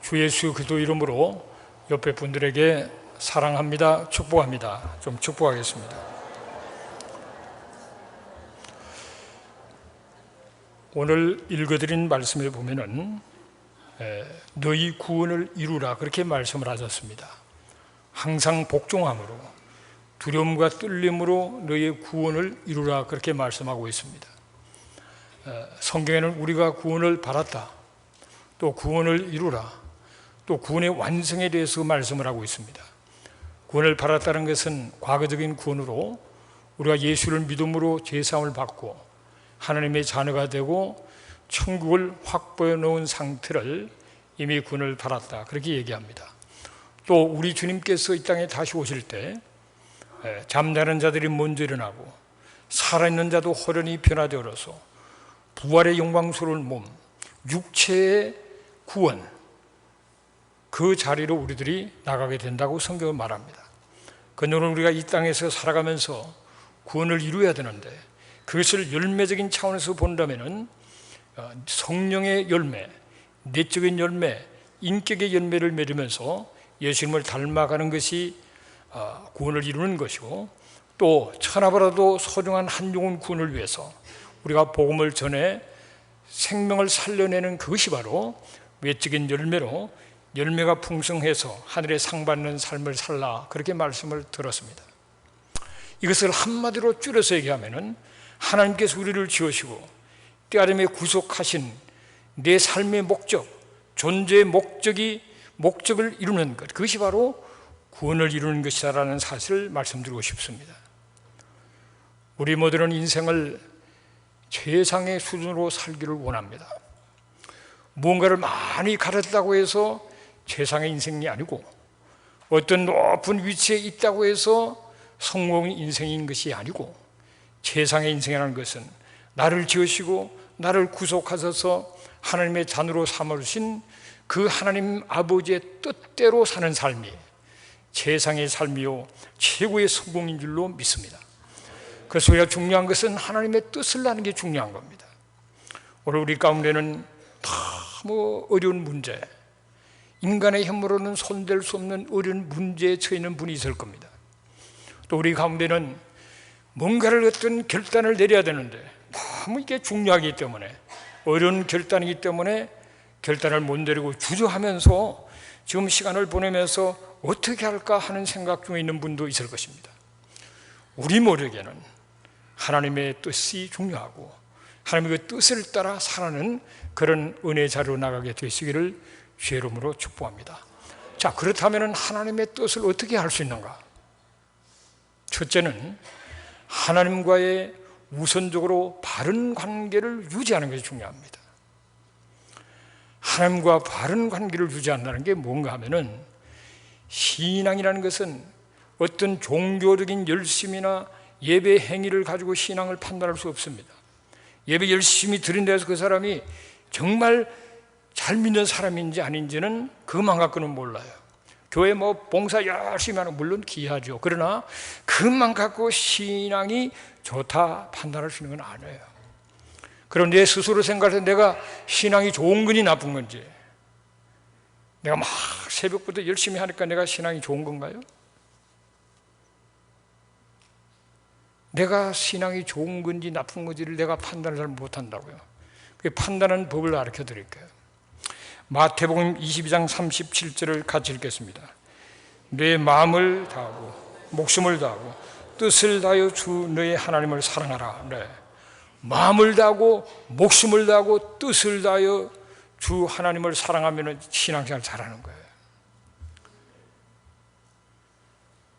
주 예수 그리스도 이름으로 옆에 분들에게 사랑합니다, 축복합니다 좀 축복하겠습니다. 오늘 읽어드린 말씀에 보면은 너희 구원을 이루라 그렇게 말씀을 하셨습니다. 항상 복종함으로 두려움과 떨림으로 너희의 구원을 이루라 그렇게 말씀하고 있습니다. 성경에는 우리가 구원을 받았다, 또 구원을 이루라, 또 구원의 완성에 대해서 말씀을 하고 있습니다. 구원을 받았다는 것은 과거적인 구원으로 우리가 예수를 믿음으로 죄사함을 받고 하나님의 자녀가 되고 천국을 확보해 놓은 상태를 이미 구원을 받았다 그렇게 얘기합니다. 또 우리 주님께서 이 땅에 다시 오실 때 잠자는 자들이 먼저 일어나고 살아있는 자도 호련히 변화되어서 부활의 영광스러운 몸, 육체의 구원, 그 자리로 우리들이 나가게 된다고 성경은 말합니다. 그러므로 우리가 이 땅에서 살아가면서 구원을 이루어야 되는데 그것을 열매적인 차원에서 본다면은 성령의 열매, 내적인 열매, 인격의 열매를 맺으면서 예수님을 닮아가는 것이 구원을 이루는 것이고, 또 천하보다도 소중한 한 영혼 구원을 위해서 우리가 복음을 전해 생명을 살려내는 그것이 바로 외적인 열매로 열매가 풍성해서 하늘에 상 받는 삶을 살라 그렇게 말씀을 들었습니다. 이것을 한마디로 줄여서 얘기하면은 하나님께서 우리를 지으시고 때아름에 구속하신 내 삶의 목적, 존재의 목적을 이루는 것, 그것이 바로 구원을 이루는 것이다라는 사실을 말씀드리고 싶습니다. 우리 모두는 인생을 최상의 수준으로 살기를 원합니다. 무언가를 많이 가졌다고 해서 최상의 인생이 아니고, 어떤 높은 위치에 있다고 해서 성공의 인생인 것이 아니고, 최상의 인생이라는 것은 나를 지으시고 나를 구속하셔서 하나님의 자녀로 삼으신 그 하나님 아버지의 뜻대로 사는 삶이 최상의 삶이요 최고의 성공인 줄로 믿습니다. 그래서 우리가 중요한 것은 하나님의 뜻을 아는 게 중요한 겁니다. 오늘 우리 가운데는 너무 어려운 문제, 인간의 힘으로는 손댈 수 없는 어려운 문제에 처해 있는 분이 있을 겁니다. 또 우리 가운데는 뭔가를 어떤 결단을 내려야 되는데 너무 이게 중요하기 때문에, 어려운 결단이기 때문에 결단을 못 내리고 주저하면서 지금 시간을 보내면서 어떻게 할까 하는 생각 중에 있는 분도 있을 것입니다. 우리 모두에게는 하나님의 뜻이 중요하고 하나님의 그 뜻을 따라 살아가는 그런 은혜 자리로 나가게 되시기를 주의 이름으로 축복합니다. 자, 그렇다면 하나님의 뜻을 어떻게 할 수 있는가? 첫째는 하나님과의 우선적으로 바른 관계를 유지하는 것이 중요합니다. 하나님과 바른 관계를 유지한다는 게 뭔가 하면은, 신앙이라는 것은 어떤 종교적인 열심이나 예배 행위를 가지고 신앙을 판단할 수 없습니다. 예배 열심히 드린 데서 그 사람이 정말 잘 믿는 사람인지 아닌지는 그것만 갖고는 몰라요. 교회 봉사 열심히 하는, 물론 귀하죠. 그러나 그것만 갖고 신앙이 좋다 판단할 수 있는 건 아니에요. 그럼 내 스스로 생각해서 내가 신앙이 좋은 건지 나쁜 건지, 내가 막 새벽부터 열심히 하니까 내가 신앙이 좋은 건가요? 내가 신앙이 좋은 건지 나쁜 건지를 내가 판단을 잘 못한다고요. 그 판단하는 법을 가르쳐 드릴게요. 마태복음 22장 37절을 같이 읽겠습니다. 내 마음을 다하고 목숨을 다하고 뜻을 다하여 주 너의 하나님을 사랑하라. 네. 마음을 다하고 목숨을 다하고 뜻을 다하여 주 하나님을 사랑하면 신앙생활 잘하는 거예요.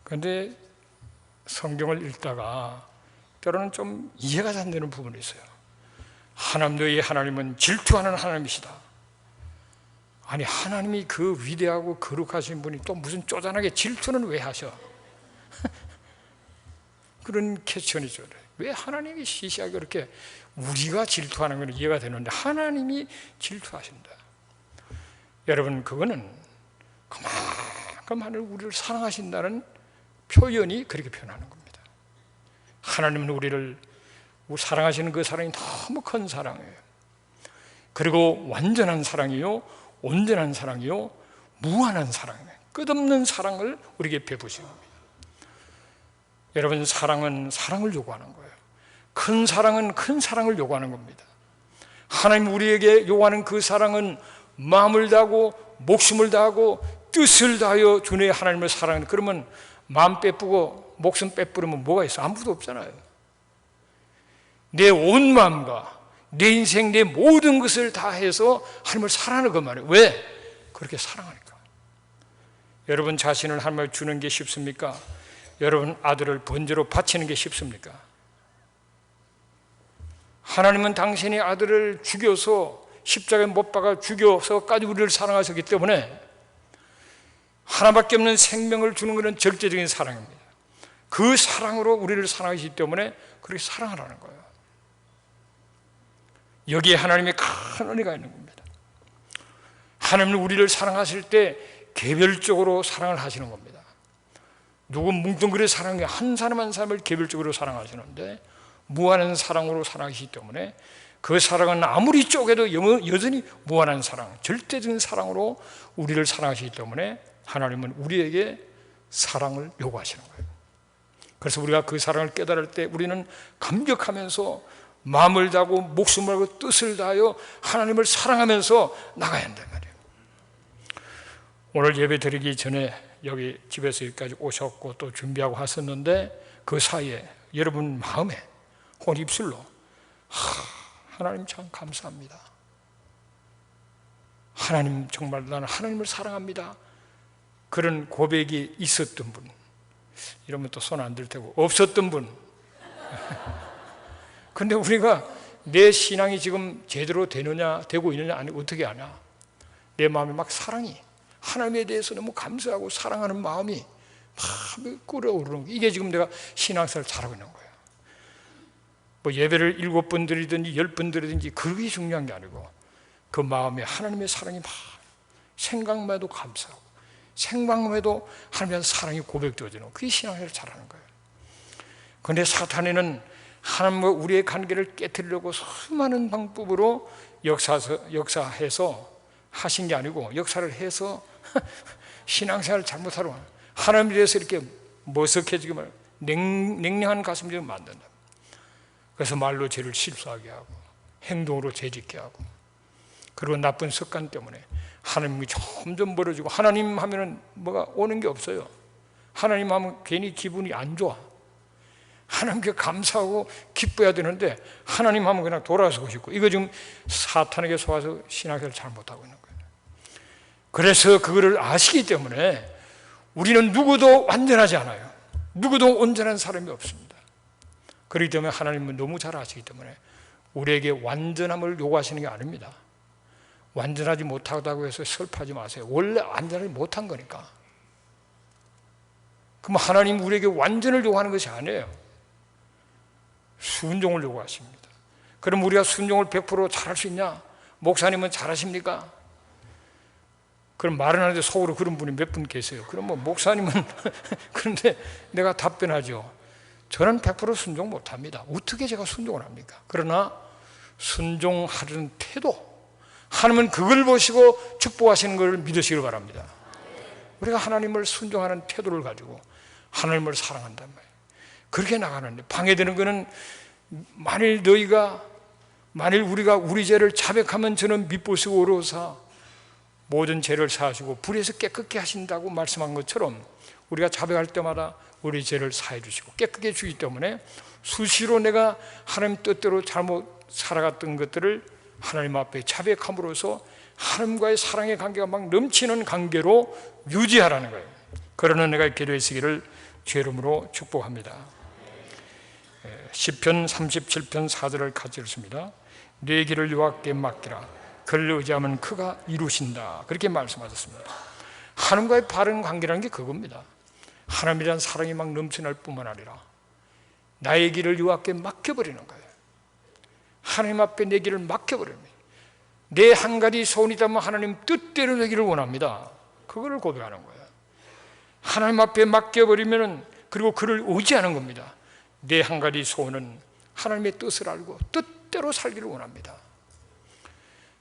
그런데 성경을 읽다가 때로는 좀 이해가 안 되는 부분이 있어요. 하나님, 너희 하나님은 질투하는 하나님이시다. 아니, 하나님이 그 위대하고 거룩하신 분이 또 무슨 쪼잔하게 질투는 왜 하셔? 그런 퀘스천이죠. 왜 하나님이 시시하게 그렇게, 우리가 질투하는 건 이해가 되는데 하나님이 질투하신다. 여러분, 그거는 그만큼 하늘 우리를 사랑하신다는 표현이 그렇게 표현하는 겁니다. 하나님은 우리를 사랑하시는 그 사랑이 너무 큰 사랑이에요. 그리고 완전한 사랑이요, 온전한 사랑이요, 무한한 사랑, 끝없는 사랑을 우리에게 베푸시는 겁니다. 여러분, 사랑은 사랑을 요구하는 거예요. 큰 사랑은 큰 사랑을 요구하는 겁니다. 하나님 우리에게 요구하는 그 사랑은 마음을 다하고 목숨을 다하고 뜻을 다하여 주내 하나님을 사랑하는, 그러면 마음 빼쁘고 목숨 빼뿌리면 뭐가 있어? 아무것도 없잖아요. 내 온 마음과 내 인생, 내 모든 것을 다해서 하나님을 사랑하는 것 말이에요. 왜? 그렇게 사랑하니까. 여러분 자신을 하나님께 주는 게 쉽습니까? 여러분 아들을 번제로 바치는 게 쉽습니까? 하나님은 당신의 아들을 죽여서 십자가에 못 박아 죽여서까지 우리를 사랑하셨기 때문에 하나밖에 없는 생명을 주는 것은 절대적인 사랑입니다. 그 사랑으로 우리를 사랑하시기 때문에 그렇게 사랑하라는 거예요. 여기에 하나님의 큰 은혜가 있는 겁니다. 하나님은 우리를 사랑하실 때 개별적으로 사랑을 하시는 겁니다. 누구 뭉뚱그려 사랑해 한 사람 한 사람을 개별적으로 사랑하시는데 무한한 사랑으로 사랑하시기 때문에 그 사랑은 아무리 쪼개도 여전히 무한한 사랑, 절대적인 사랑으로 우리를 사랑하시기 때문에 하나님은 우리에게 사랑을 요구하시는 거예요. 그래서 우리가 그 사랑을 깨달을 때 우리는 감격하면서 마음을 다하고 목숨을 다하고 뜻을 다하여 하나님을 사랑하면서 나가야 한단 말이에요. 오늘 예배 드리기 전에 여기 집에서 여기까지 오셨고 또 준비하고 하셨는데 그 사이에 여러분 마음에 혹은 입술로 하나님 참 감사합니다. 하나님 정말 나는 하나님을 사랑합니다. 그런 고백이 있었던 분, 이러면 또 손 안 들 테고 없었던 분. 근데 우리가 내 신앙이 지금 제대로 되고 있느냐 아니 어떻게 아냐? 내 마음에 막 사랑이 하나님에 대해서 너무 감사하고 사랑하는 마음이 막 끓어오르는 거예요. 이게 지금 내가 신앙생활을 잘하고 있는 거예요. 뭐 예배를 7번 드리든지 10번 드리든지 그게 중요한 게 아니고 그 마음에 하나님의 사랑이 막 생각만 해도 감사하고 생각만 해도 하나님의 사랑이 고백되어지는, 그게 신앙생활을 잘하는 거예요. 그런데 사탄에는 하나님과 우리의 관계를 깨뜨리려고 수많은 방법으로 역사해서 하신 게 아니고 역사를 해서 신앙생활을 잘못하러 하나님에 대해서 이렇게 머쓱해지게 말고 냉랭한 가슴을 만든다. 그래서 말로 죄를 실수하게 하고 행동으로 죄짓게 하고, 그리고 나쁜 습관 때문에 하나님이 점점 멀어지고, 하나님 하면은 뭐가 오는 게 없어요. 하나님 하면 괜히 기분이 안 좋아. 하나님께 감사하고 기뻐야 되는데 하나님 하면 그냥 돌아서고 싶고, 이거 지금 사탄에게 속아서 신앙생활을 잘못하고 있는 거예요. 그래서 그거를 아시기 때문에 우리는 누구도 완전하지 않아요. 누구도 온전한 사람이 없습니다. 그렇기 때문에 하나님은 너무 잘 아시기 때문에 우리에게 완전함을 요구하시는 게 아닙니다. 완전하지 못하다고 해서 슬퍼하지 마세요. 원래 완전하지 못한 거니까. 그럼 하나님 우리에게 완전을 요구하는 것이 아니에요. 순종을 요구하십니다. 그럼 우리가 순종을 100% 잘할 수 있냐? 목사님은 잘하십니까? 그럼 말은 하는데 속으로 그런 분이 몇 분 계세요. 그럼 뭐 목사님은 그런데 내가 답변하죠. 저는 100% 순종 못합니다. 어떻게 제가 순종을 합니까? 그러나 순종하는 태도, 하나님은 그걸 보시고 축복하시는 걸 믿으시길 바랍니다. 우리가 하나님을 순종하는 태도를 가지고 하나님을 사랑한단 말이에요. 그렇게 나가는데 방해되는 것은 만일 우리가 우리 죄를 자백하면 저는 미보시고 어로사 모든 죄를 사하시고 불에서 깨끗게 하신다고 말씀한 것처럼 우리가 자백할 때마다 우리 죄를 사해 주시고 깨끗게 해주기 때문에 수시로 내가 하나님 뜻대로 잘못 살아갔던 것들을 하나님 앞에 자백함으로써 하나님과의 사랑의 관계가 막 넘치는 관계로 유지하라는 거예요. 그러는 내가 기도했으기를 주의 이름으로 축복합니다. 시편 37편 4절을 같이 읽습니다. 내 길을 여호와께 맡기라. 그를 의지하면 그가 이루신다. 그렇게 말씀하셨습니다. 하나님과의 바른 관계라는 게 그겁니다. 하나님이란 사랑이 막 넘쳐날 뿐만 아니라 나의 길을 여호와께 맡겨버리는 거예요. 하나님 앞에 내 길을 맡겨버립니다. 내 한 가지 소원이 있다면 하나님 뜻대로 되기를 원합니다. 그거를 고백하는 거예요. 하나님 앞에 맡겨버리면, 그리고 그를 의지하는 겁니다. 내 한 가지 소원은 하나님의 뜻을 알고 뜻대로 살기를 원합니다.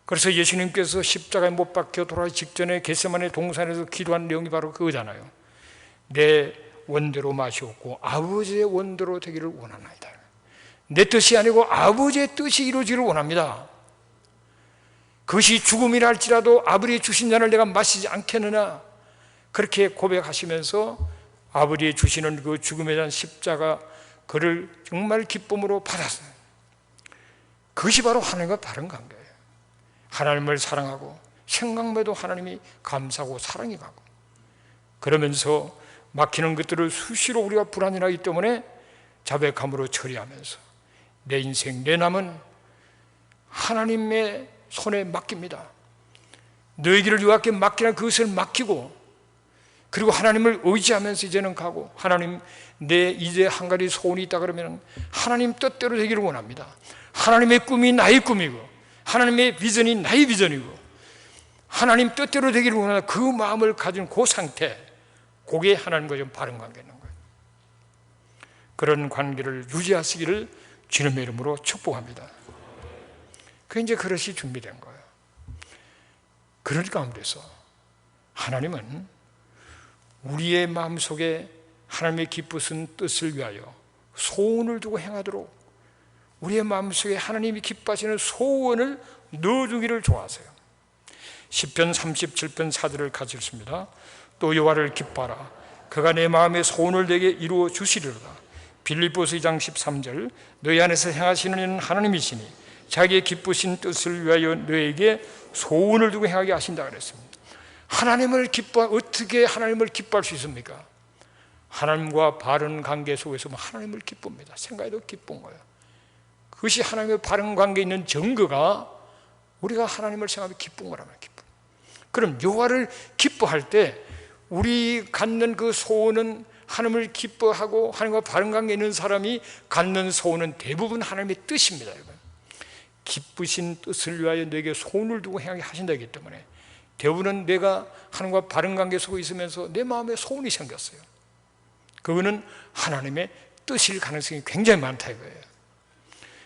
그래서 예수님께서 십자가에 못 박혀 돌아가기 직전에 겟세마네 동산에서 기도한 내용이 바로 그거잖아요. 내 원대로 마시옵고 아버지의 원대로 되기를 원하나이다. 내 뜻이 아니고 아버지의 뜻이 이루어지기를 원합니다. 그것이 죽음이라 할지라도 아버지의 주신 잔을 내가 마시지 않겠느냐, 그렇게 고백하시면서 아버지의 주시는 그 죽음에 대한 십자가, 그를 정말 기쁨으로 받았어요. 그것이 바로 하나님과 바른 관계예요. 하나님을 사랑하고 생각만도 하나님이 감사하고 사랑이 가고, 그러면서 막히는 것들을 수시로 우리가 불안해하기 때문에 자백함으로 처리하면서 내 인생, 내 남은 하나님의 손에 맡깁니다. 너희 길을 여호와께 맡기라, 그것을 맡기고, 그리고 하나님을 의지하면서 이제는 가고, 하나님 내 이제 한 가지 소원이 있다 그러면 하나님 뜻대로 되기를 원합니다. 하나님의 꿈이 나의 꿈이고 하나님의 비전이 나의 비전이고 하나님 뜻대로 되기를 원하는 그 마음을 가진 그 상태, 그게 하나님과 좀 바른 관계인 거예요. 그런 관계를 유지하시기를 주님의 이름으로 축복합니다. 그 이제 그릇이 준비된 거예요. 그럴 가운데서 하나님은 우리의 마음속에 하나님의 기쁘신 뜻을 위하여 소원을 두고 행하도록 우리의 마음속에 하나님이 기뻐하시는 소원을 넣어주기를 좋아하세요. 시편 37편 4절을 같이 읽습니다. 또 여호와를 기뻐하라, 그가 내 마음의 소원을 내게 이루어 주시리로다. 빌립보서 2장 13절, 너희 안에서 행하시는 이는 하나님이시니 자기의 기쁘신 뜻을 위하여 너에게 소원을 두고 행하게 하신다 그랬습니다. 하나님을 어떻게 하나님을 기뻐할 수 있습니까? 하나님과 바른 관계 속에서 하나님을 기쁩니다. 생각해도 기쁜 거예요. 그것이 하나님의 바른 관계에 있는 증거가 우리가 하나님을 생각하면 기쁜 거라면 기쁨. 그럼 여호와를 기뻐할 때 우리 갖는 그 소원은, 하나님을 기뻐하고 하나님과 바른 관계에 있는 사람이 갖는 소원은 대부분 하나님의 뜻입니다. 여러분, 기쁘신 뜻을 위하여 너에게 소원을 두고 행하게 하신다기 때문에 대부분은 내가 하나님과 바른 관계 속에 있으면서 내 마음에 소원이 생겼어요. 그거는 하나님의 뜻일 가능성이 굉장히 많다 이거예요.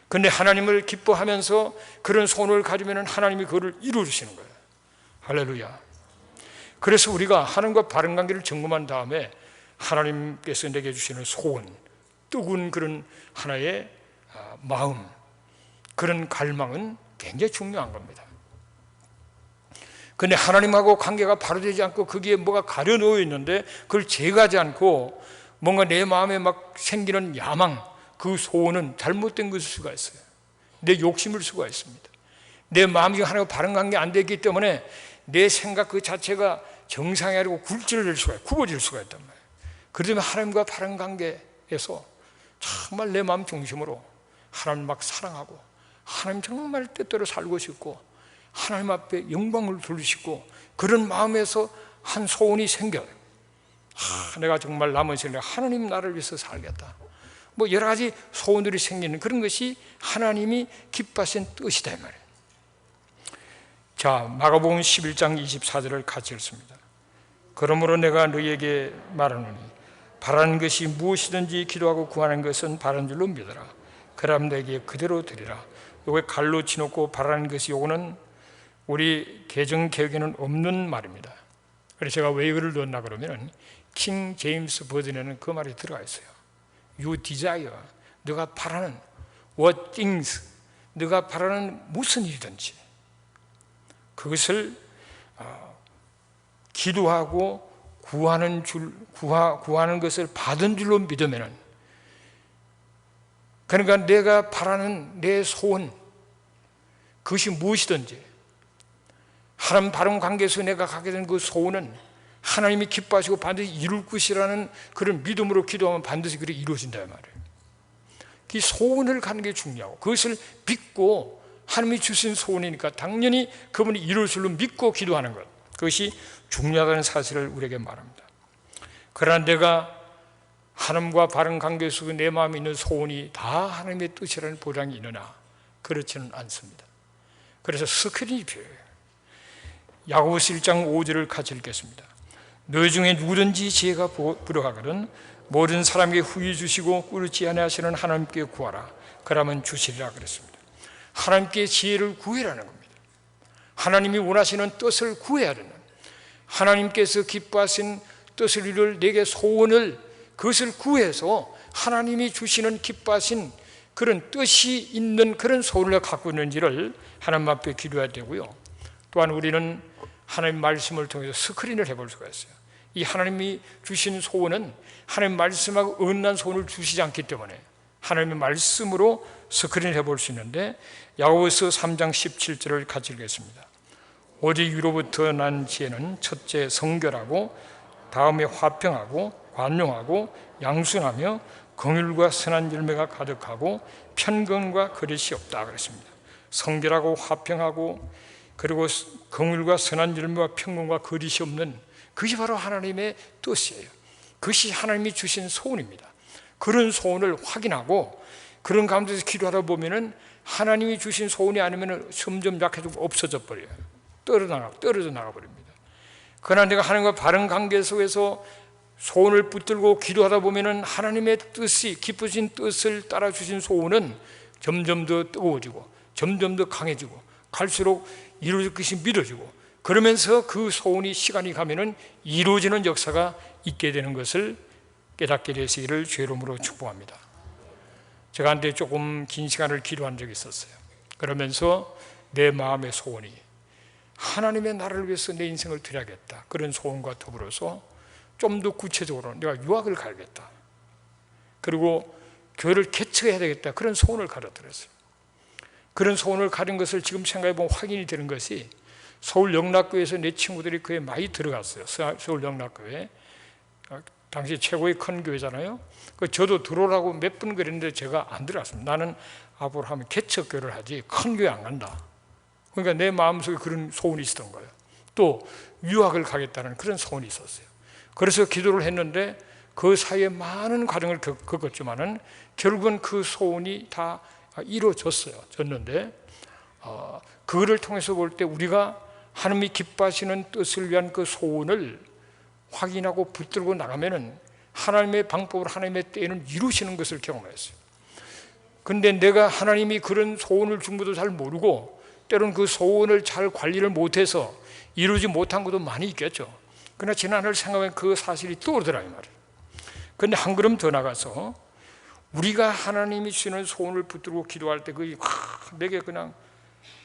그런데 하나님을 기뻐하면서 그런 소원을 가지면 하나님이 그거를 이루어 주시는 거예요. 할렐루야. 그래서 우리가 하나님과 바른 관계를 점검한 다음에 하나님께서 내게 주시는 소원, 뜨거운 그런 하나의 마음, 그런 갈망은 굉장히 중요한 겁니다. 그런데 하나님하고 관계가 바로 되지 않고 거기에 뭐가 가려 놓여 있는데 그걸 제거하지 않고 뭔가 내 마음에 막 생기는 야망, 그 소원은 잘못된 것일 수가 있어요. 내 욕심일 수가 있습니다. 내 마음이 하나님과 바른 관계 안 되기 때문에 내 생각 그 자체가 정상이 아니고 굴절될 수가 있어요. 굽어질 수가 있단 말이에요. 그러면 하나님과 바른 관계에서 정말 내 마음 중심으로 하나님 막 사랑하고 하나님 정말 뜻대로 살고 싶고 하나님 앞에 영광을 돌리시고 그런 마음에서 한 소원이 생겨요. 내가 정말 남은 생에 하나님 나를 위해서 살겠다. 뭐 여러 가지 소원들이 생기는 그런 것이 하나님이 기뻐하신 뜻이다 이 말이에요. 자, 마가복음 11장 24절을 같이 읽습니다. 그러므로 내가 너희에게 말하노니 바라는 것이 무엇이든지 기도하고 구하는 것은 바른 줄로 믿어라. 그럼 내게 그대로 드리라. 요게 갈로 치놓고 바라는 것이, 요거는 우리 개정 개혁에는 없는 말입니다. 그래서 제가 왜 이거를 넣었나 그러면 킹 제임스 버전에는 그 말이 들어가 있어요. You desire, 네가 바라는 what things, 네가 바라는 무슨 일이든지 그것을 기도하고 구하는 것을 받은 줄로 믿으면은, 그러니까 내가 바라는 내 소원, 그것이 무엇이든지 하나님 바른 관계에서 내가 갖게 된 그 소원은 하나님이 기뻐하시고 반드시 이룰 것이라는 그런 믿음으로 기도하면 반드시 그렇게 이루어진다 말이에요. 그 소원을 갖는 게 중요하고 그것을 믿고 하나님이 주신 소원이니까 당연히 그분이 이룰 줄로 믿고 기도하는 것, 그것이 중요하다는 사실을 우리에게 말합니다. 그러나 내가 하나님과 바른 관계 속에 내 마음에 있는 소원이 다 하나님의 뜻이라는 보장이 있느냐? 그렇지는 않습니다. 그래서 스크린이 필요해요. 야고보서 1장 5절을 같이 읽겠습니다. 너희 중에 누구든지 지혜가 부족하거든 모든 사람에게 후히 주시고 꾸르지 아니하시는 하나님께 구하라. 그러면 주시리라 그랬습니다. 하나님께 지혜를 구해라는 겁니다. 하나님이 원하시는 뜻을 구해야 되는, 하나님께서 기뻐하신 뜻을 이룰 내게 소원을, 그것을 구해서 하나님이 주시는 기뻐하신 그런 뜻이 있는 그런 소원을 갖고 있는지를 하나님 앞에 기도해야 되고요. 또한 우리는 하나님 말씀을 통해서 스크린을 해볼 수가 있어요. 이 하나님이 주신 소원은 하나님 말씀하고 어긋난 소원을 주시지 않기 때문에 하나님의 말씀으로 스크린을 해볼 수 있는데, 야고보서 3장 17절을 같이 읽겠습니다. 오직 위로부터 난 지혜는 첫째 성결하고 다음에 화평하고 관용하고 양순하며 긍휼과 선한 열매가 가득하고 편견과 거짓이 없다 그랬습니다. 성결하고 화평하고 그리고 긍휼과 선한 열매와 평균과 거짓이 없는, 그것이 바로 하나님의 뜻이에요. 그것이 하나님이 주신 소원입니다. 그런 소원을 확인하고 그런 가운데서 기도하다 보면은 하나님이 주신 소원이 아니면 점점 약해지고 없어져 버려요. 떨어져 나가 버립니다. 그러나 내가 하나님과 바른 관계 속에서 소원을 붙들고 기도하다 보면은 하나님의 뜻이, 기쁘신 뜻을 따라 주신 소원은 점점 더 뜨거워지고 점점 더 강해지고 갈수록 이루어질 것이 믿어지고, 그러면서 그 소원이 시간이 가면은 이루어지는 역사가 있게 되는 것을 깨닫게 되시기를 주의 이름으로 축복합니다. 제가 한때 조금 긴 시간을 기도한 적이 있었어요. 그러면서 내 마음의 소원이 하나님의 나라를 위해서 내 인생을 드려야겠다, 그런 소원과 더불어서 좀 더 구체적으로 내가 유학을 가야겠다, 그리고 교회를 개척해야 되겠다, 그런 소원을 가져들었어요. 그런 소원을 가진 것을 지금 생각해보면 확인이 되는 것이, 서울 영락교회에서 내 친구들이 그에 많이 들어갔어요. 서울 영락교회 당시 최고의 큰 교회잖아요. 저도 들어오라고 몇 번 그랬는데 제가 안 들어갔습니다. 나는 앞으로 하면 개척교회를 하지 큰 교회 안 간다. 그러니까 내 마음속에 그런 소원이 있었던 거예요. 또 유학을 가겠다는 그런 소원이 있었어요. 그래서 기도를 했는데 그 사이에 많은 과정을 겪었지만은 결국은 그 소원이 다 이루어졌는데, 그거를 통해서 볼 때 우리가 하나님이 기뻐하시는 뜻을 위한 그 소원을 확인하고 붙들고 나가면은 하나님의 방법으로 하나님의 때에는 이루시는 것을 경험했어요. 근데 내가 하나님이 그런 소원을 준 것도 잘 모르고 때로는 그 소원을 잘 관리를 못해서 이루지 못한 것도 많이 있겠죠. 그러나 지난해를 생각하면 그 사실이 떠오르더라 이 말이에요. 그런데 한 걸음 더 나가서 우리가 하나님이 주시는 소원을 붙들고 기도할 때 그게 내게 그냥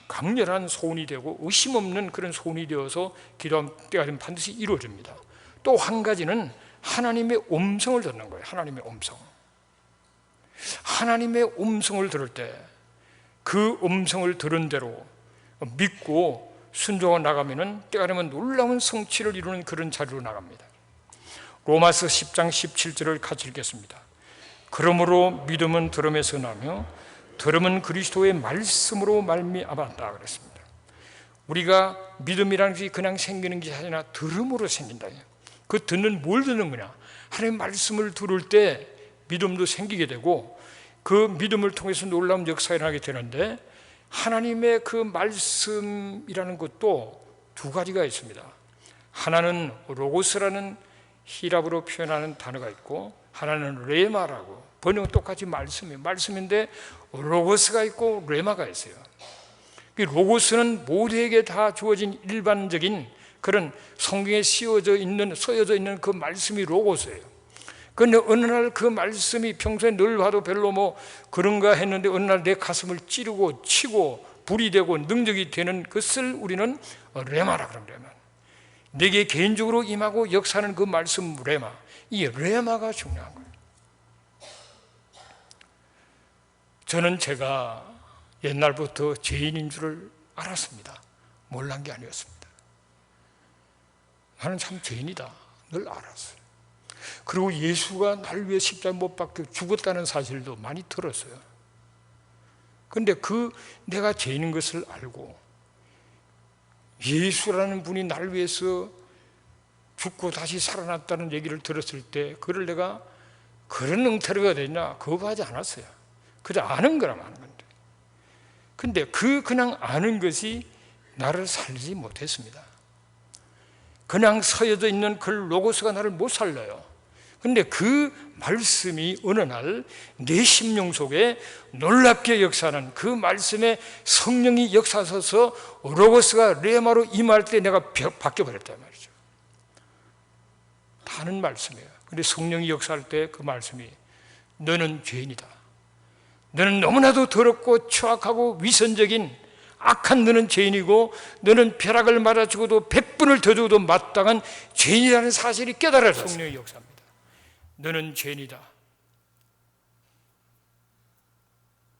강렬한 소원이 되고 의심 없는 그런 소원이 되어서 기도할 때가 되면 반드시 이루어집니다. 또 한 가지는 하나님의 음성을 듣는 거예요. 하나님의 음성. 하나님의 음성을 들을 때 그 음성을 들은 대로 믿고 순종하고 나가면은 때가 되면 놀라운 성취를 이루는 그런 자리로 나갑니다. 로마서 10장 17절을 같이 읽겠습니다. 그러므로 믿음은 들음에서 나며 들음은 그리스도의 말씀으로 말미암았다 그랬습니다. 우리가 믿음이라는 것이 그냥 생기는 게 아니라 들음으로 생긴다. 그 듣는 뭘 듣는 거냐? 하나님의 말씀을 들을 때 믿음도 생기게 되고 그 믿음을 통해서 놀라운 역사가 일어나게 되는데, 하나님의 그 말씀이라는 것도 두 가지가 있습니다. 하나는 로고스라는 히랍어로 표현하는 단어가 있고, 하나는 레마라고, 번역은 똑같이 말씀이에요. 말씀인데 로고스가 있고 레마가 있어요. 로고스는 모두에게 다 주어진 일반적인 그런 성경에 써여져 있는 그 말씀이 로고스예요. 그런데 어느 날 그 말씀이 평소에 늘 봐도 별로 뭐 그런가 했는데 어느 날 내 가슴을 찌르고 치고 불이 되고 능력이 되는 것을 우리는 레마라 그럽니다. 레마. 내게 개인적으로 임하고 역사하는 그 말씀 레마, 이 레마가 중요한 거예요. 저는 제가 옛날부터 죄인인 줄을 알았습니다. 몰란 게 아니었습니다. 나는 참 죄인이다 늘 알았어요. 그리고 예수가 날 위해 십자가에 못 박혀 죽었다는 사실도 많이 들었어요. 그런데 내가 죄인인 것을 알고 예수라는 분이 나를 위해서 죽고 다시 살아났다는 얘기를 들었을 때 그를 내가 그런 응태가 되냐 거부하지 않았어요. 그저 아는 거라면 아는 건데. 근데 그냥 아는 것이 나를 살리지 못했습니다. 그냥 서여져 있는 그 로고스가 나를 못 살려요. 그런데 그 말씀이 어느 날 내 심령 속에 놀랍게 역사하는 그 말씀에 성령이 역사하셔서 로고스가 레마로 임할 때 내가 바뀌어버렸단 말이죠. 다른 말씀이에요. 그런데 성령이 역사할 때 그 말씀이 너는 죄인이다. 너는 너무나도 더럽고 추악하고 위선적인 악한 너는 죄인이고 너는 벼락을 맞아 죽어도 100분을 더 죽어도 마땅한 죄인이라는 사실이 깨달아졌어요. 성령의 역사입니다. 너는 죄인이다.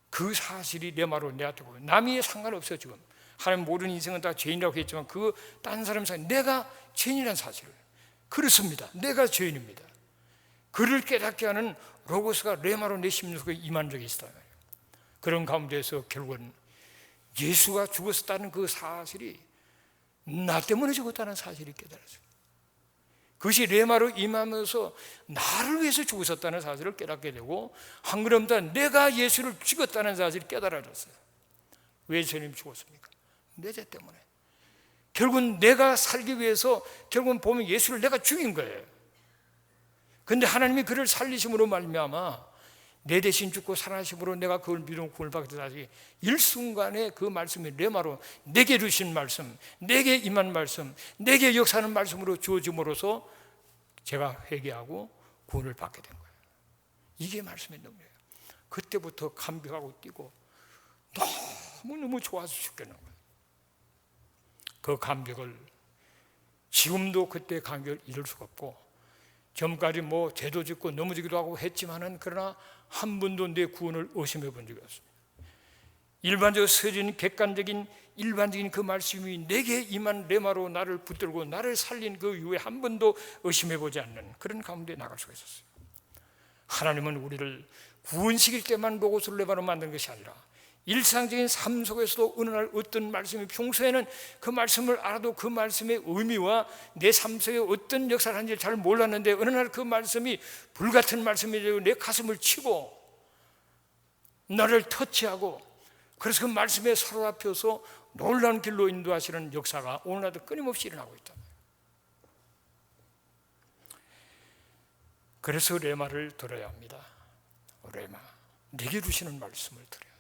그 사실이 레마로 내한테 보여. 남이 상관없어. 지금 하나님 모든 인생은 다 죄인이라고 했지만 그 딴 사람 사이 내가 죄인이라는 사실을, 그렇습니다. 내가 죄인입니다. 그를 깨닫게 하는 로고스가 레마로 내 심령 속에 임한 적이 있다. 그런 가운데서 결국은 예수가 죽었다는 그 사실이 나 때문에 죽었다는 사실이 깨달았어요. 그것이 레마로 임하면서 나를 위해서 죽으셨다는 사실을 깨닫게 되고, 한 걸음 더 내가 예수를 죽였다는 사실이 깨달아졌어요. 왜 주님 죽었습니까? 내 죄 때문에. 결국은 내가 살기 위해서 결국은 보면 예수를 내가 죽인 거예요. 그런데 하나님이 그를 살리심으로 말미암아 내 대신 죽고 살아나심으로 내가 그걸 믿음 구원을 받게 되다니, 일순간에 그 말씀이 레마로 내게 주신 말씀, 내게 임한 말씀, 내게 역사하는 말씀으로 주어짐으로써 제가 회개하고 구원을 받게 된 거예요. 이게 말씀의 능력이에요. 그때부터 감격하고 뛰고 너무너무 좋아서 죽겠는 거예요. 그 감격을 지금도 그때 감격을 잃을 수가 없고, 전까지 뭐 죄도 짓고 넘어지기도 하고 했지만은 그러나 한 번도 내 구원을 의심해 본 적이 없습니다. 일반적으로 서진 객관적인 일반적인 그 말씀이 내게 임한 레마로 나를 붙들고 나를 살린 그 이후에 한 번도 의심해 보지 않는 그런 가운데 나갈 수가 있었어요. 하나님은 우리를 구원시킬 때만 로고스를 레마로 만든 것이 아니라 일상적인 삶 속에서도 어느 날 어떤 말씀이, 평소에는 그 말씀을 알아도 그 말씀의 의미와 내 삶 속에 어떤 역사를 하는지 잘 몰랐는데 어느 날 그 말씀이 불같은 말씀이 되고 내 가슴을 치고 나를 터치하고, 그래서 그 말씀에 사로잡혀서 놀라운 길로 인도하시는 역사가 오늘날도 끊임없이 일어나고 있다. 그래서 레마를 들어야 합니다. 레마, 내게 주시는 말씀을 들어야 돼요.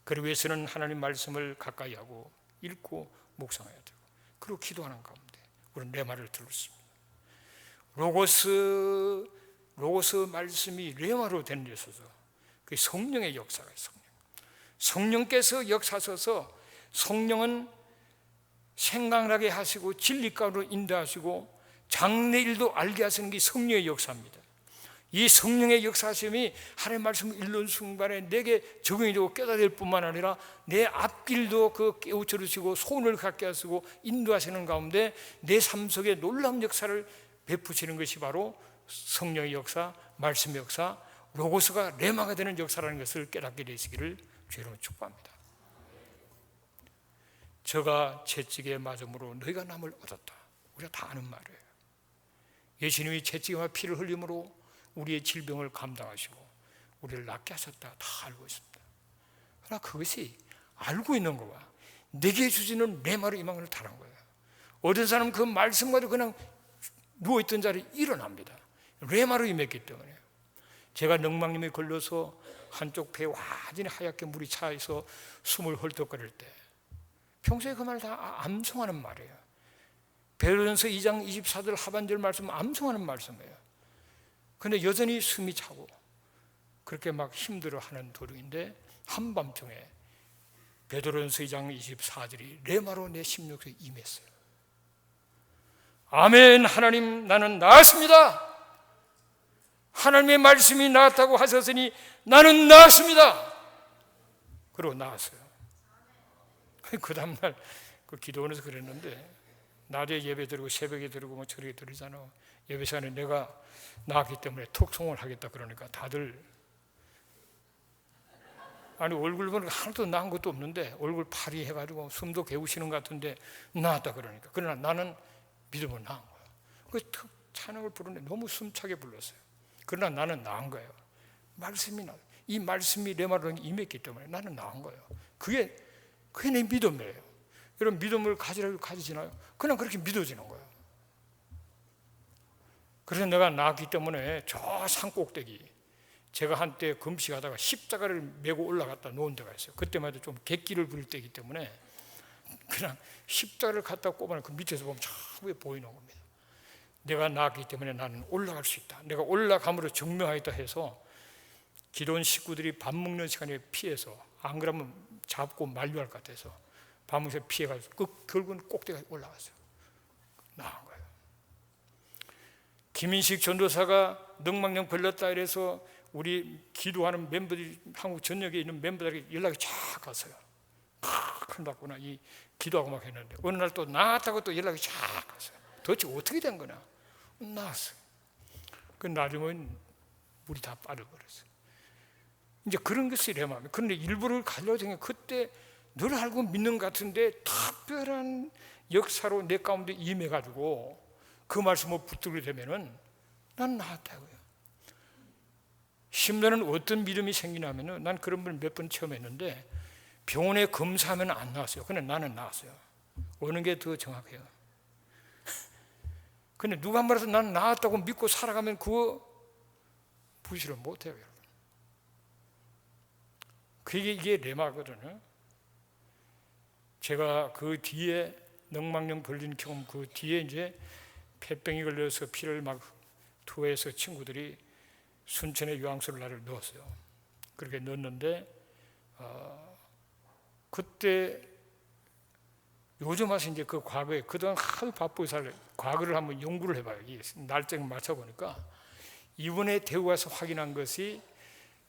그러기 위해서는 하나님 말씀을 가까이 하고 읽고 묵상해야 되고, 그리고 기도하는 가운데 우리는 레마를 들었습니다. 로고스 말씀이 레마로 된 데 있어서 그 성령의 역사가 있어요. 성령께서 역사하셔서, 성령은 생각나게 하시고 진리 가운데로 인도하시고 장래일도 알게 하시는 게 성령의 역사입니다. 이 성령의 역사심이 하나님의 말씀을 읽는 순간에 내게 적용이 되고 깨달을 뿐만 아니라 내 앞길도 그 깨우쳐 주시고 손을 갖게 하시고 인도하시는 가운데 내 삶 속에 놀라운 역사를 베푸시는 것이 바로 성령의 역사, 말씀의 역사, 로고스가 레마가 되는 역사라는 것을 깨닫게 되시기를 주로 축복합니다. 저가 채찍에 맞음으로 너희가 남을 얻었다. 우리가 다 아는 말이에요. 예수님이 채찍에 피를 흘림으로 우리의 질병을 감당하시고 우리를 낫게 하셨다. 다 알고 있습니다. 그러나 그것이 알고 있는 거와 내게 주시는 레마로 임한 걸 다른 거예요. 어떤 사람은 그 말씀과도 그냥 누워있던 자리에 일어납니다. 레마로 임했기 때문에. 제가 넉막림에 걸려서 한쪽 배에 완전히 하얗게 물이 차서 숨을 헐떡거릴 때 평소에 그 말 다 암송하는 말이에요. 베드로전서 2장 24절 하반절 말씀 암송하는 말씀이에요. 그런데 여전히 숨이 차고 그렇게 막 힘들어하는 도중인데 한밤중에 베드로전서 2장 24절이 레마로 내 심령에 임했어요. 아멘. 하나님, 나는 나았습니다. 하나님의 말씀이 나았다고 하셨으니 나는 나았습니다. 그러고 나았어요. 그 다음날 그 기도원에서 그랬는데 낮에 예배 드리고 새벽에 드리고 뭐 저녁에 드리잖아. 예배 시간에 내가 나았기 때문에 톡송을 하겠다 그러니까 다들 아니 얼굴 보니까 하나도 나은 것도 없는데 얼굴 파리해가지고 숨도 개우시는 것 같은데 나았다 그러니까. 그러나 나는 믿음을 나은 거야. 그래서 찬양을 부르는데 너무 숨차게 불렀어요. 그러나 나는 나은 거예요. 이 말씀이 내 말로 임했기 때문에 나는 나은 거예요. 그게 내 믿음이에요. 여러분 믿음을 가지라고 가지시나요? 그냥 그렇게 믿어지는 거예요. 그래서 내가 나왔기 때문에 저 산꼭대기, 제가 한때 금식하다가 십자가를 메고 올라갔다 놓은 데가 있어요. 그때마다 좀 객기를 부릴 때이기 때문에 그냥 십자가를 갖다 꼽아놓고 그 밑에서 보면 참 보이는 겁니다. 내가 나왔기 때문에 나는 올라갈 수 있다. 내가 올라감으로 증명하겠다 해서 기도원 식구들이 밥 먹는 시간에 피해서, 안 그러면 잡고 만류할 것 같아서 밤새 피해가지고 결국은 꼭대기까지 올라갔어요. 나간 거예요. 김인식 전도사가 늑막염 걸렸다 이래서 우리 기도하는 멤버들이, 한국 전역에 있는 멤버들에게 연락이 쫙 갔어요. 큰일 났구나, 이 기도하고 막 했는데 어느 날 또 나았다고 또 연락이 쫙 갔어요. 도대체 어떻게 된 거냐? 나았어요. 그 나중엔 물이 다 빠져버렸어요. 이제 그런 것이 레마입니다. 그런데 일부를 가려고 생각, 그때 늘 알고 믿는 것 같은데 특별한 역사로 내 가운데 임해가지고 그 말씀을 붙들게 되면은 난 나았다고요. 10년은 어떤 믿음이 생기냐면은, 난 그런 걸 몇 번 체험했는데 병원에 검사하면 안 나왔어요. 근데 나는 나왔어요. 어느 게 더 정확해요? 근데 누가 말해서 나는 나았다고 믿고 살아가면 그거 부실을 못해요, 여러분. 그게 이게 레마거든요. 제가 그 뒤에 늑막염 걸린 경험, 그 뒤에 이제 폐병이 걸려서 피를 막 토해서 친구들이 순천에 요양소를 나를 넣었어요. 그렇게 넣었는데 그때 요즘 와서 이제 그 과거에, 그동안 하도 바쁘게 살래, 과거를 한번 연구를 해봐요. 이 날짜를 맞춰보니까 이번에 대구 가서 확인한 것이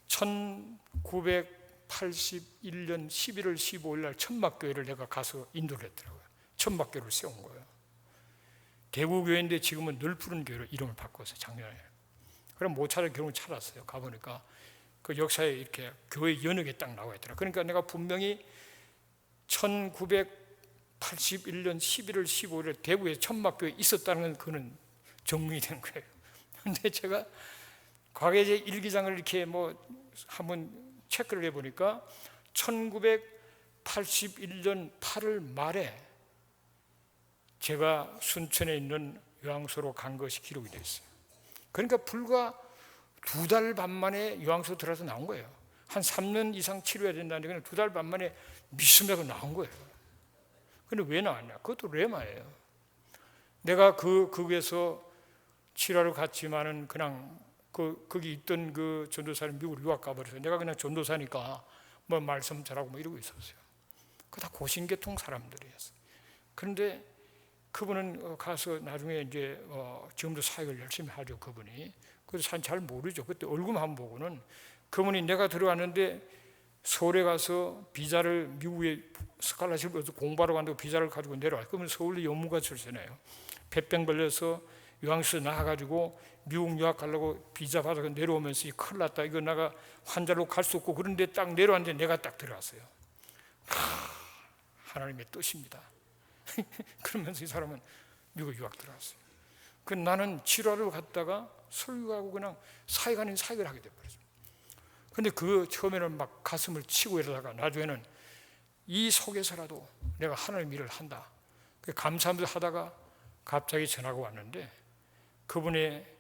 1981년 11월 15일 날 천막교회를 내가 가서 인도를 했더라고요. 천막교회를 세운 거예요. 대구교회인데 지금은 늘 푸른 교회로 이름을 바꿔서 작년에. 그럼 못 찾아 결국 찾았어요. 가보니까 그 역사에 이렇게 교회 연역에 딱 나와 있더라. 그러니까 내가 분명히 1981년 11월 15일에 대구에 천막교회 있었다는 건 그는 증명이 된 거예요. 근데 제가 과거에 제 일기장을 이렇게 뭐 한번 체크를 해보니까 1981년 8월 말에 제가 순천에 있는 요양소로 간 것이 기록이 되어 있어요. 그러니까 불과 2달 반 만에 요양소 들어서 나온 거예요. 한 3년 이상 치료해야 된다는데 그냥 2달 반 만에 미스맥으로 나온 거예요. 근데 왜 나왔냐? 그것도 레마예요. 내가 거기에서 치료를 갔지만은 그냥 거기 있던 그 전도사는 미국으로 유학 가버려서 내가 그냥 전도사니까 뭐 말씀 잘하고 뭐 이러고 있었어요. 그 다 고신계통 사람들이었어요. 그런데 그분은 가서 나중에 이제 지금도 사역을 열심히 하죠. 그분이. 그래서 잘 모르죠. 그때 얼굴만 한번 보고는, 그분이 내가 들어왔는데 서울에 가서 비자를, 미국에 스칼라십을 공부하러 간다고 비자를 가지고 내려와요. 그러면 서울대 연구가 출신이에요. 폐병 걸려서 요양소에 나와가지고 미국 유학 가려고 비자 받아서 내려오면서 큰일 났다, 이거 내가 환자로 갈 수 없고, 그런데 딱 내려왔는데 내가 딱 들어왔어요. 하나님의 뜻입니다. 그러면서 이 사람은 미국 유학 들어왔어요. 그 나는 치료하러 갔다가 설교하고 그냥 사역 아닌 사역을 하게 돼버렸어요. 근데 그 처음에는 막 가슴을 치고 이러다가 나중에는 이 속에서라도 내가 하나님 일을 한다, 감사하면서 하다가 갑자기 전화가 왔는데, 그분의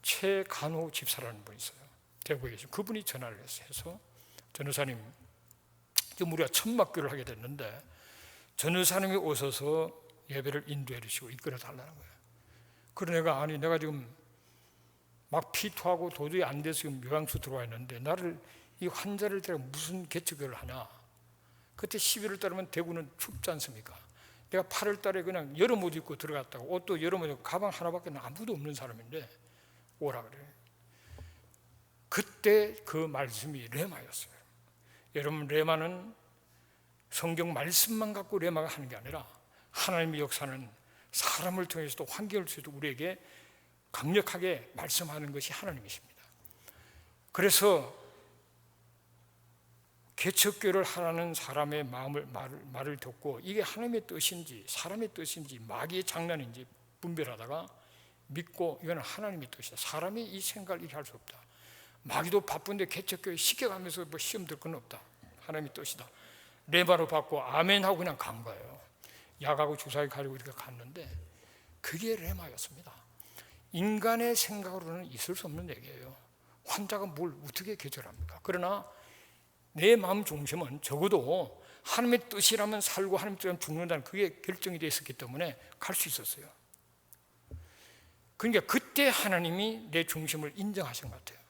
최간호 집사라는 분이 있어요. 대구에 계신 그분이 전화를 해서 전도사님, 지금 우리가 천막교를 하게 됐는데 전도사님이 오셔서 예배를 인도해 주시고 이끌어 달라는 거예요. 그래 내가 지금 막 피토하고 도저히 안 돼서 지금 요양소 들어와 있는데 나를, 이 환자를 데려 무슨 개척교를 하냐. 그때 11월 달이면 대구는 춥지 않습니까? 내가 8월 달에 그냥 여름 옷 입고 들어갔다고, 옷도 여름 옷 입고 가방 하나밖에 아무도 없는 사람인데 오라 그래요. 그때 그 말씀이 레마였어요. 여러분, 레마는 성경 말씀만 갖고 레마가 하는 게 아니라 하나님의 역사는 사람을 통해서도 환경을 통해서도 우리에게 강력하게 말씀하는 것이 하나님이십니다. 그래서 개척교를 하라는 사람의 말을 듣고 이게 하나님의 뜻인지 사람의 뜻인지 마귀의 장난인지 분별하다가 믿고 이거는 하나님의 뜻이다. 사람이 이 생각을 이렇게 할 수 없다. 마귀도 바쁜데 개척교회 시켜가면서 뭐 시험 들 건 없다. 하나님의 뜻이다. 레마로 받고 아멘 하고 그냥 간 거예요. 약하고 주사위 가지고 이렇게 갔는데 그게 레마였습니다. 인간의 생각으로는 있을 수 없는 얘기예요. 환자가 뭘 어떻게 계절합니까? 그러나 내 마음 중심은 적어도 하나님의 뜻이라면 살고 하나님의 뜻이라면 죽는다는 그게 결정이 되어 있었기 때문에 갈 수 있었어요. 그러니까 그때 하나님이 내 중심을 인정하신 것 같아요.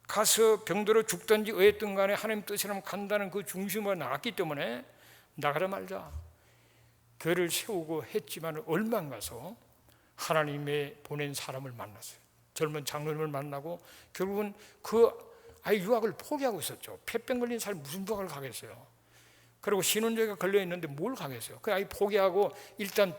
가서 병들어 죽든지 어쨌든 간에 하나님 뜻이라면 간다는 그 중심을 나갔기 때문에 나가라 말자 교회를 세우고 했지만 얼마 안 가서 하나님의 보낸 사람을 만났어요. 젊은 장로님을 만나고 결국은 그 아예 유학을 포기하고 있었죠. 폐병 걸린 사람이 무슨 유학을 가겠어요. 그리고 신혼여행가 걸려 있는데 뭘 가겠어요. 그 아예 포기하고 일단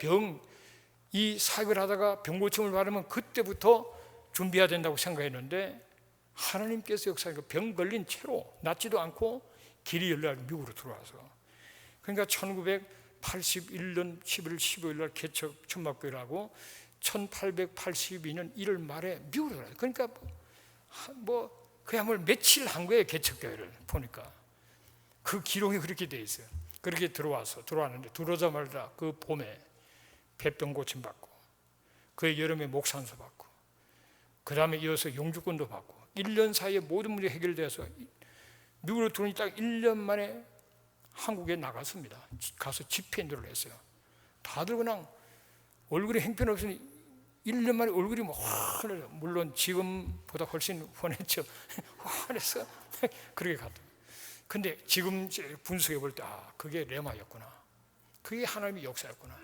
이 사역을 하다가 병 고침을 받으면 그때부터 준비해야 된다고 생각했는데 하나님께서 역사하니까 병 걸린 채로 낫지도 않고 길이 열려 미국으로 들어와서 그러니까 1981년 11월 15일 날 개척 천막교회를 하고 1882년 1월 말에 미국으로 들어와요. 그러니까 그야말로 며칠 한 거예요. 개척교회를 보니까 그 기록이 그렇게 돼 있어요. 그렇게 들어왔는데 들어오자마자 그 봄에 폐병 고침 받고 그 여름에 목산소 받고 그 다음에 이어서 영주권도 받고 1년 사이에 모든 문제 해결돼서 미국으로 들어오니 딱 1년 만에 한국에 나갔습니다. 가서 집회인들을 했어요. 다들 그냥 얼굴이 형편없으니 1년 만에 얼굴이 환해요. 물론 지금보다 훨씬 환했죠. 환해서 그렇게 갔다. 근데 지금 분석해 볼 때 그게 레마였구나. 그게 하나님의 역사였구나.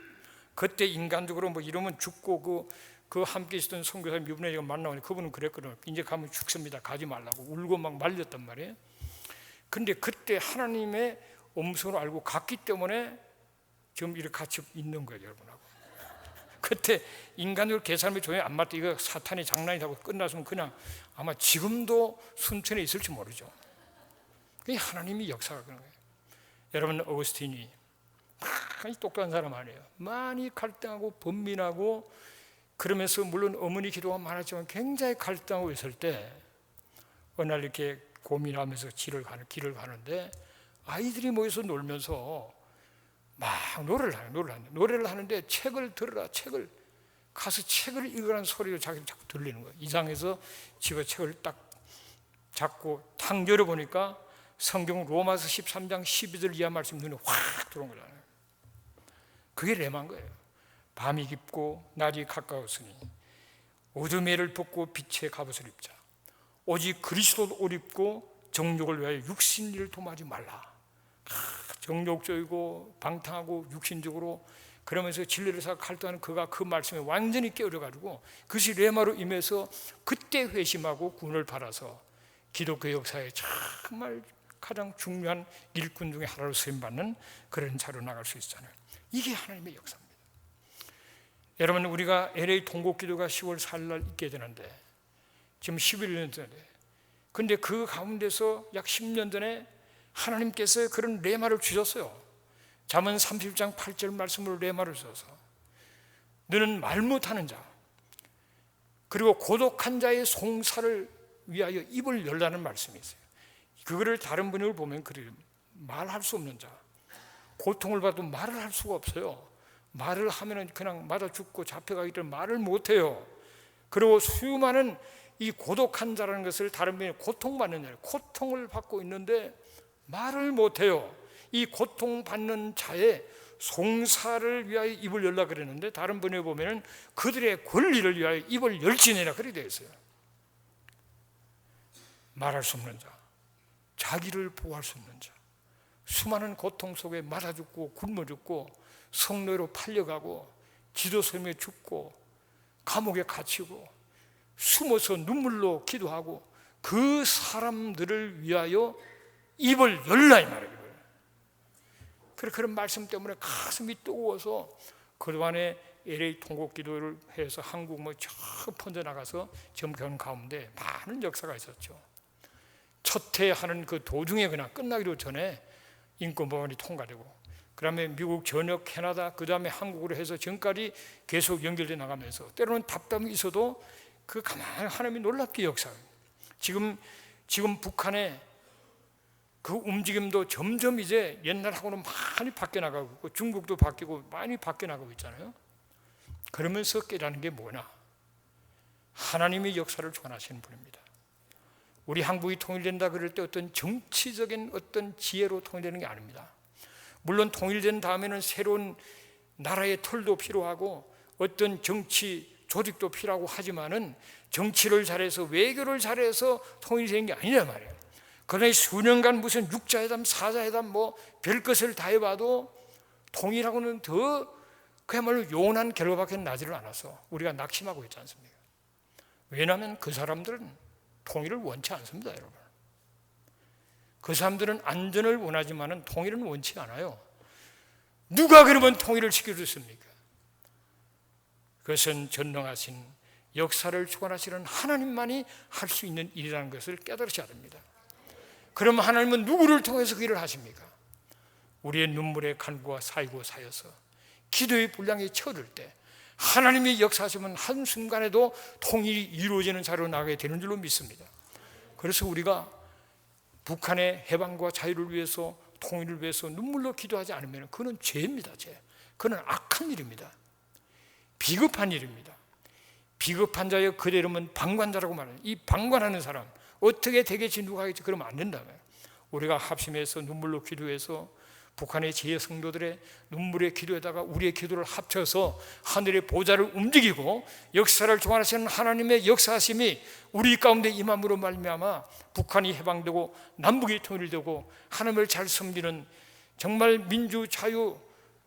그때 인간적으로 이러면 죽고 그 함께 있었던 선교사 미분의 만나면 그분은 그랬거든요. 이제 가면 죽습니다. 가지 말라고 울고 막 말렸단 말이에요. 근데 그때 하나님의 엄선을 알고 갔기 때문에 지금 이렇게 같이 있는 거예요, 여러분하고. 그때 인간적으로 계산하면 조용히 안 맞다. 이거 사탄의 장난이라고 끝났으면 그냥 아마 지금도 순천에 있을지 모르죠. 그게 하나님이 역사가 그런 거예요. 여러분 어거스틴이 많이 똑똑한 사람 아니에요. 많이 갈등하고 번민하고 그러면서 물론 어머니 기도가 많았지만 굉장히 갈등하고 있을 때 어느 날 이렇게 고민하면서 길을 가는데 아이들이 모여서 놀면서 막 노래를 하는데 책을 들으라 책을 가서 책을 읽으라는 소리가 자꾸 들리는 거예요. 이상해서 집에 책을 딱 잡고 탁 열어보니까 성경 로마서 13장 12절 이하 말씀 눈에 확 들어온 거잖아요. 그게 레마인 거예요. 밤이 깊고 낮이 가까웠으니 어둠에를 벗고 빛의 갑옷을 입자. 오직 그리스도를 옷 입고 정욕을 위하여 육신일을 도마지 말라. 정욕적이고 방탕하고 육신적으로 그러면서 진리를 사고 갈등하는 그가 그 말씀에 완전히 깨어져가지고 그것이 레마로 임해서 그때 회심하고 구원을 받아서 기독교 역사에 정말 가장 중요한 일꾼 중에 하나로 쓰임받는 그런 자로 나갈 수 있잖아요. 이게 하나님의 역사입니다. 여러분 우리가 LA 통곡기도가 10월 4일 날 있게 되는데 지금 11년 전에 근데 그 가운데서 약 10년 전에 하나님께서 그런 레마를 주셨어요. 잠언 30장 8절 말씀으로 레마를 주셔서 너는 말 못하는 자 그리고 고독한 자의 송사를 위하여 입을 열라는 말씀이 있어요. 그거를 다른 번역을 보면 그래요. 말할 수 없는 자 고통을 받아도 말을 할 수가 없어요. 말을 하면은 그냥 맞아 죽고 잡혀가기 때문에 말을 못해요. 그리고 수많은 이 고독한 자라는 것을 다른 분이 고통받는 자예요. 고통을 받고 있는데 말을 못해요. 이 고통받는 자의 송사를 위하여 입을 열라 그랬는데 다른 분에 보면은 그들의 권리를 위하여 입을 열지니라 그렇게 되어 있어요. 말할 수 없는 자, 자기를 보호할 수 없는 자, 수많은 고통 속에 맞아 죽고 굶어 죽고 성노예로 팔려가고 지도섬에 죽고 감옥에 갇히고 숨어서 눈물로 기도하고 그 사람들을 위하여 입을 열라 이 말이에요. 그런 말씀 때문에 가슴이 뜨거워서 그동안에 LA 통곡 기도를 해서 한국 저 퍼져나가서 지금 가운데 많은 역사가 있었죠. 첫해하는 그 도중에 그냥 끝나기도 전에 인권법안이 통과되고 그 다음에 미국 전역 캐나다 그 다음에 한국으로 해서 지금까지 계속 연결돼 나가면서 때로는 답답이 있어도 그 가만히 하나님이 놀랍게 역사해요. 지금 북한의 그 움직임도 점점 이제 옛날하고는 많이 바뀌어 나가고 있고 중국도 바뀌고 많이 바뀌어 나가고 있잖아요. 그러면서 깨닫는 게 뭐냐? 하나님의 역사를 주관하시는 분입니다. 우리 한국이 통일된다 그럴 때 어떤 정치적인 어떤 지혜로 통일되는 게 아닙니다. 물론 통일된 다음에는 새로운 나라의 틀도 필요하고 어떤 정치 조직도 필요하고 하지만은 정치를 잘해서 외교를 잘해서 통일되는 게 아니란 말이에요. 그러나 수년간 무슨 육자회담, 사자회담 뭐 별것을 다 해봐도 통일하고는 더 그야말로 요원한 결과밖에 나지를 않아서 우리가 낙심하고 있지 않습니까? 왜냐하면 그 사람들은 통일을 원치 않습니다, 여러분. 그 사람들은 안전을 원하지만은 통일은 원치 않아요. 누가 그러면 통일을 시켜줬습니까? 그것은 전능하신 역사를 주관하시는 하나님만이 할 수 있는 일이라는 것을 깨달으셔야 됩니다. 그럼 하나님은 누구를 통해서 그 일을 하십니까? 우리의 눈물의 간구와 사이고 사여서 기도의 분량이 쳐들 때 하나님의 역사하시면 한순간에도 통일이 이루어지는 자리로 나가게 되는 줄로 믿습니다. 그래서 우리가 북한의 해방과 자유를 위해서 통일을 위해서 눈물로 기도하지 않으면 그건 죄입니다. 죄. 그건 악한 일입니다. 비겁한 일입니다. 비겁한 자여 그대 이름은 방관자라고 말해요. 이 방관하는 사람 어떻게 되겠지 누가 하겠지 그러면 안 된다고요. 우리가 합심해서 눈물로 기도해서 북한의 지혜 성도들의 눈물의 기도에다가 우리의 기도를 합쳐서 하늘의 보좌를 움직이고 역사를 주관하시는 하나님의 역사하심이 우리 가운데 임함으로 말미암아 북한이 해방되고 남북이 통일되고 하나님을 잘 섬기는 정말 민주 자유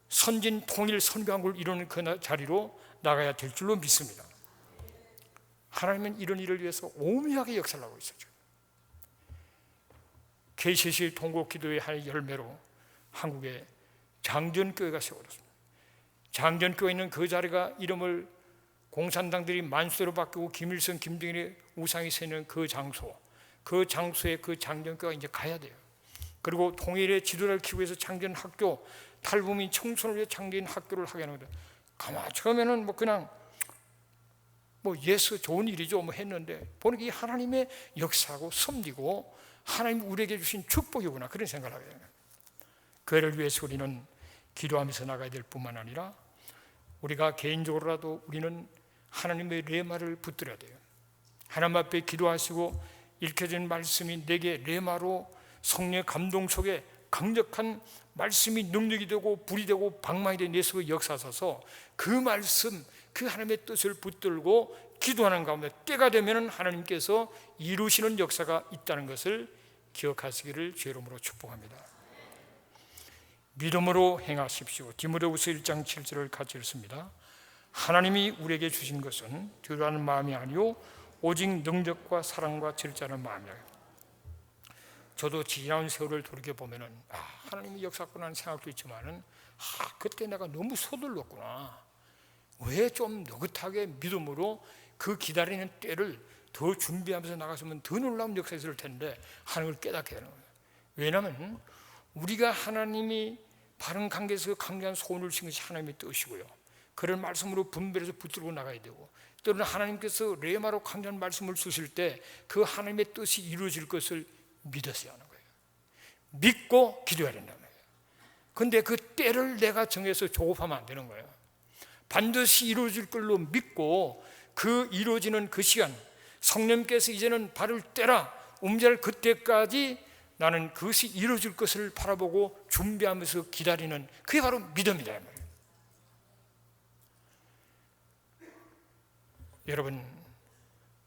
선진 통일 선교한국을 이루는 그 자리로 나가야 될 줄로 믿습니다. 하나님은 이런 일을 위해서 오묘하게 역사를 하고 있었죠. KCC 통곡 기도의 한 열매로 한국에 장전교회가 세워졌습니다. 장전교회 있는 그 자리가 이름을 공산당들이 만수대로 바꾸고 김일성, 김정일의 우상이 세는 그 장소에 그 장전교회가 이제 가야 돼요. 그리고 통일의 지도자를 키우기 위해서 장전학교, 탈북민 청소년을 위해 장전학교를 하게 하는 거예요. 가만 처음에는 뭐 그냥 예수 좋은 일이죠 뭐 했는데 보니까 이 하나님의 역사하고 섭리고 하나님 우리에게 주신 축복이구나 그런 생각을 하게 돼요. 그를 위해서 우리는 기도하면서 나가야 될 뿐만 아니라 우리가 개인적으로라도 우리는 하나님의 레마를 붙들어야 돼요. 하나님 앞에 기도하시고 읽혀진 말씀이 내게 레마로 성령의 감동 속에 강력한 말씀이 능력이 되고 불이 되고 방망이 되는 내 속에 역사하셔서 그 말씀 그 하나님의 뜻을 붙들고 기도하는 가운데 때가 되면 하나님께서 이루시는 역사가 있다는 것을 기억하시기를 주의 이름으로 축복합니다. 믿음으로 행하십시오. 디모데후서 1장 7절을 같이 읽습니다. 하나님이 우리에게 주신 것은 두려워하는 마음이 아니요 오직 능력과 사랑과 질자는 마음이라. 저도 지난 세월을 돌이켜보면 하나님이 역사했구나 하는 생각도 있지만 그때 내가 너무 서둘렀구나. 왜 좀 느긋하게 믿음으로 그 기다리는 때를 더 준비하면서 나갔으면 더 놀라운 역사가 있을 텐데 하는 걸 깨닫게 되는 거예요. 왜냐하면 우리가 하나님이 바른 관계에서 강력한 소원을 주신 것이 하나님의 뜻이고요. 그런 말씀으로 분별해서 붙들고 나가야 되고 또는 하나님께서 레마로 강력한 말씀을 주실 때 그 하나님의 뜻이 이루어질 것을 믿었어야 하는 거예요. 믿고 기도해야 된다는 거예요. 그런데 그 때를 내가 정해서 조급하면 안 되는 거예요. 반드시 이루어질 걸로 믿고 그 이루어지는 그 시간 성령께서 이제는 발을 떼라 움직일 그때까지 나는 그것이 이루어질 것을 바라보고 준비하면서 기다리는 그게 바로 믿음이다. 여러분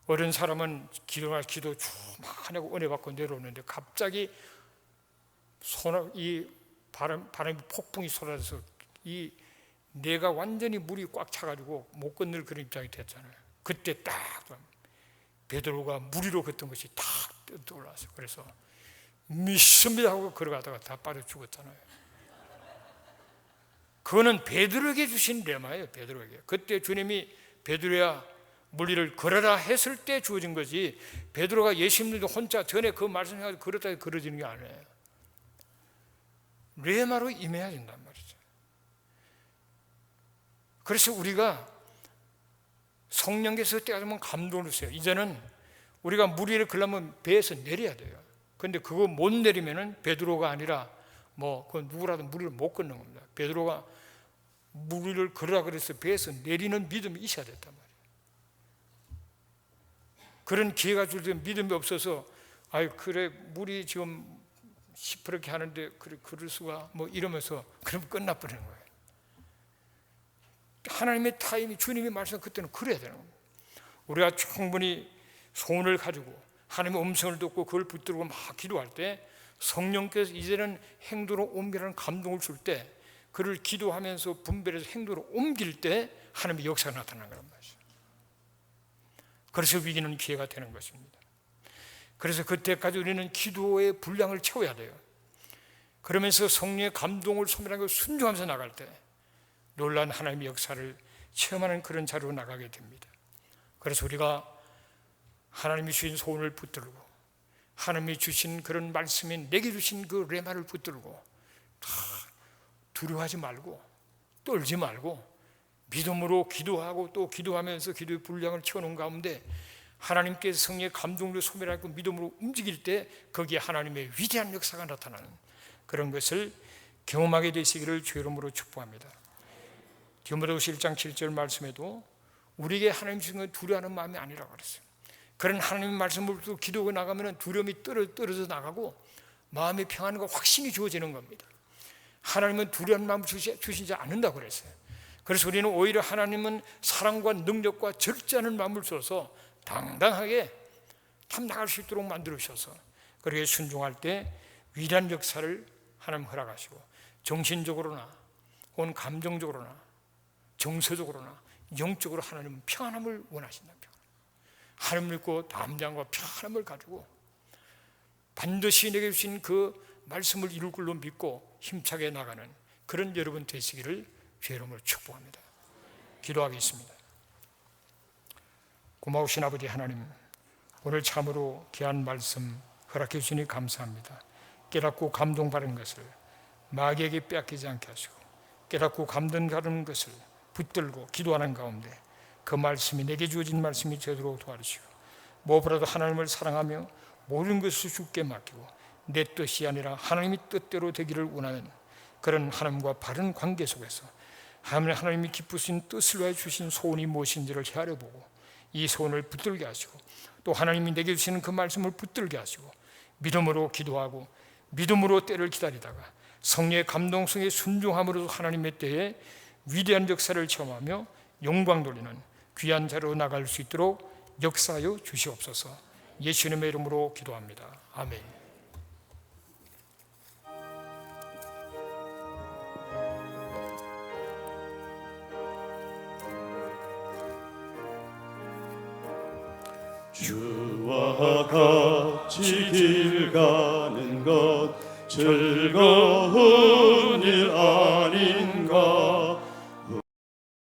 어른 사람은 기도 쭉 막 하냐고 은혜 받고 내려오는데 갑자기 이 바람이 폭풍이 쏟아져서 이 내가 완전히 물이 꽉 차가지고 못 건널 그런 입장이 됐잖아요. 그때 딱 베드로가 물 위로 걷던 것이 탁 떠올랐어요. 그래서 믿습니다 하고 걸어가다가 다 빠져 죽었잖아요. 그거는 베드로에게 주신 레마예요. 베드로에게. 그때 주님이 베드로야 물 위를 걸어라 했을 때 주어진 거지 베드로가 예수님도 혼자 전에 그 말씀해가지고 걸었다 걸어지는 게 아니에요. 레마로 임해야 된단 말이죠. 그래서 우리가 성령께서 때가 되면 감동을 주세요. 이제는 우리가 물 위를 걸으면 배에서 내려야 돼요. 그런데 그거 못 내리면은 베드로가 아니라 그 누구라도 물 위를 못 걷는 겁니다. 베드로가 물 위를 걸으라 그래서 배에서 내리는 믿음이 있어야 됐단 말이에요. 그런 기회가 줄 때 믿음이 없어서 아유 그래 물이 지금 시퍼렇게 하는데 그래 그럴 수가 뭐 이러면서 그럼 끝나버리는 거예요. 하나님의 타임이 주님이 말씀 그때는 그래야 되는 겁니다. 우리가 충분히 소원을 가지고 하나님의 음성을 듣고 그걸 붙들고 막 기도할 때 성령께서 이제는 행동으로 옮기라는 감동을 줄 때 그를 기도하면서 분별해서 행동으로 옮길 때 하나님의 역사가 나타나는 거란 말이죠. 그래서 위기는 기회가 되는 것입니다. 그래서 그때까지 우리는 기도의 분량을 채워야 돼요. 그러면서 성령의 감동을 소멸하고 순종하면서 나갈 때 놀라운 하나님의 역사를 체험하는 그런 자리로 나가게 됩니다. 그래서 우리가 하나님이 주신 소원을 붙들고 하나님이 주신 그런 말씀인 내게 주신 그 레마를 붙들고 다 두려워하지 말고 떨지 말고 믿음으로 기도하고 또 기도하면서 기도의 분량을 채워놓은 가운데 하나님께서 성령의 감동으로 소멸하고 믿음으로 움직일 때 거기에 하나님의 위대한 역사가 나타나는 그런 것을 경험하게 되시기를 주의 이름으로 축복합니다. 디모데후서 1장 7절 말씀에도 우리에게 하나님 주신 건 두려워하는 마음이 아니라고 그랬어요. 그런 하나님의 말씀을 듣고 기도하고 나가면 두려움이 떨어져 나가고 마음의 평안과 확신이 주어지는 겁니다. 하나님은 두려운 마음을 주시지 않는다고 그랬어요. 그래서 우리는 오히려 하나님은 사랑과 능력과 적지 않은 마음을 줘서 당당하게 탐나갈 수 있도록 만들어 주셔서 그렇게 순종할 때 위대한 역사를 하나님 허락하시고 정신적으로나 혹은 감정적으로나 정서적으로나 영적으로 하나님은 평안함을 원하신다. 하나님을 믿고 담대함과 평안함을 가지고 반드시 내게 주신 그 말씀을 이룰 걸로 믿고 힘차게 나가는 그런 여러분 되시기를 주의 이름으로 축복합니다. 기도하겠습니다. 고마우신 아버지 하나님, 오늘 참으로 귀한 말씀 허락해 주시니 감사합니다. 깨닫고 감동받은 것을 마귀에게 빼앗기지 않게 하시고 깨닫고 감동받은 것을 붙들고 기도하는 가운데 그 말씀이 내게 주어진 말씀이 되도록 도와주시고 무엇보다도 하나님을 사랑하며 모든 것을 주께 맡기고 내 뜻이 아니라 하나님의 뜻대로 되기를 원하는 그런 하나님과 바른 관계 속에서 하나님이 기쁘신 뜻을 위해 주신 소원이 무엇인지를 헤아려보고 이 소원을 붙들게 하시고 또 하나님이 내게 주시는 그 말씀을 붙들게 하시고 믿음으로 기도하고 믿음으로 때를 기다리다가 성령의 감동성에 순종함으로 하나님의 때에 위대한 역사를 체험하며 영광 돌리는 귀한 자로 나갈 수 있도록 역사하여 주시옵소서. 예수님의 이름으로 기도합니다. 아멘. 주와 같이 길 가는 것 즐거운 일 아닌가.